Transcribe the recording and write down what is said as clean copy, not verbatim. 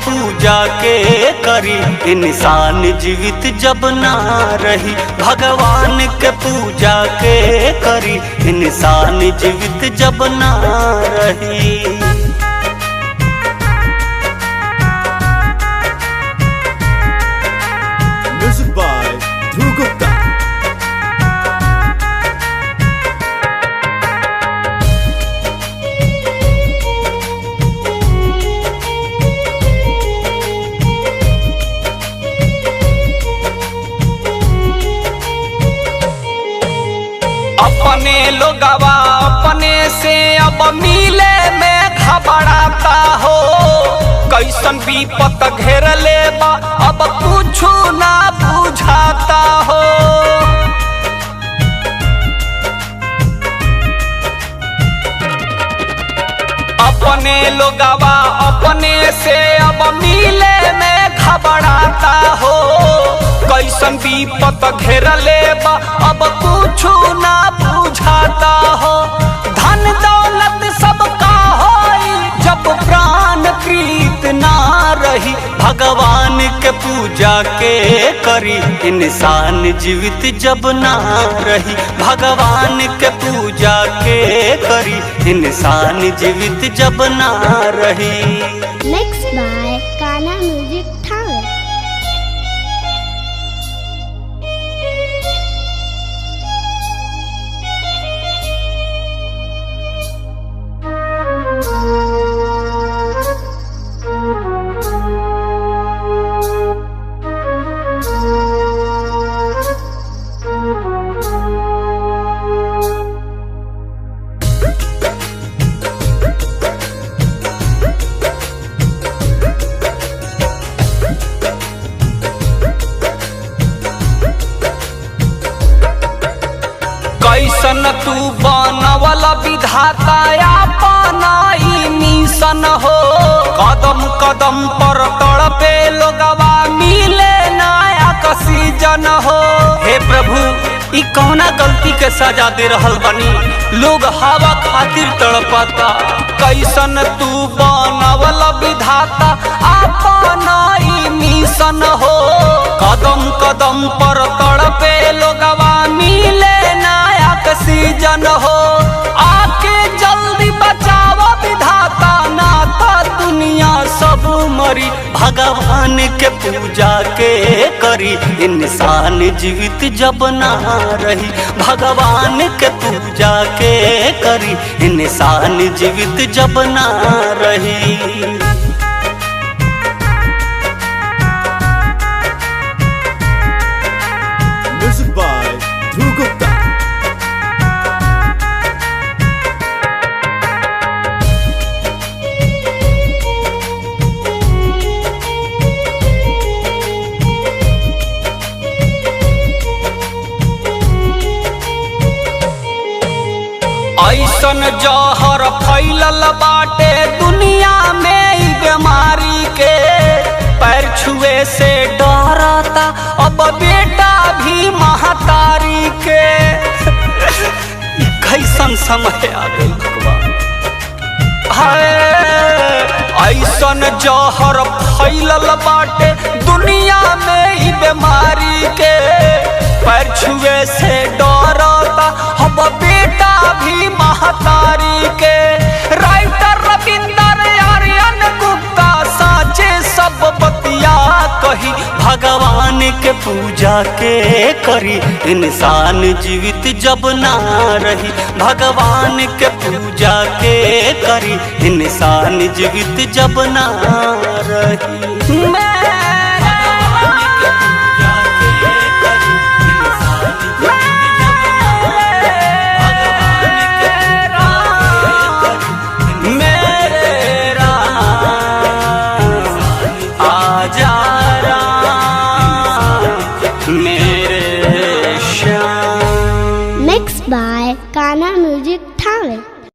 पूजा के करी, इंसान जीवित जब ना रही। भगवान के पूजा के करी, इंसान जीवित जब ना रही। Music by Dhruv Gupta। अपने लोगवा अपने से अब मिले में घबराता हो, कैसन विपत घेर ले बा अब कुछ ना बुझाता हो। अपने लोगवा अपने से अब मिले में घबराता हो, कैसन विपत घेर ले बा अब कुछ ना बुझाता हो। धन दौलत सबका होई जब प्राण प्रीत ना रही। भगवान के पूजा के करी, इंसान जीवित जब ना रही। भगवान के पूजा के करी, इंसान जीवित जब ना रही। Mixed by Kana Music Tower। कैसन तू बनवल विधाता अपना ई मिशन हो, कदम कदम पर तड़पे लोगवा मिले नया ऑक्सीजन हो। हे प्रभु ई कौना गलती के सजा दे रहल बनी, लोग हवा खातिर तड़पता। कैसन तू बनवल विधाता अपना ई मिशन हो, कदम कदम पर तड़पे लोगवा मिले ऑक्सीजन हो। आके जल्दी बचाओ विधाता, नाता दुनिया सब मरी। भगवान के पूजा के करी, इंसान जीवित जब ना रही। भगवान के पूजा के करी, इंसान जीवित जब ना रही। Music by Dhruv Gupta। ऐसन जहर फैलल बाटे दुनिया में ई बीमारी के, पैर छुए से डरता अब बेटा भी महतारी के। कैसन समय आ गई भगवान। हाय ऐसन जहर फैलल बाटे दुनिया में ई बीमारी के, पैर छुए से डरता अब बेटा भी महतारी के। राइटर रविंदर आर्यन गुप्ता साचे सब बतिया कही। भगवान के पूजा के करी, इंसान जीवित जब ना रही। भगवान के पूजा के करी, इंसान जीवित जब ना रही।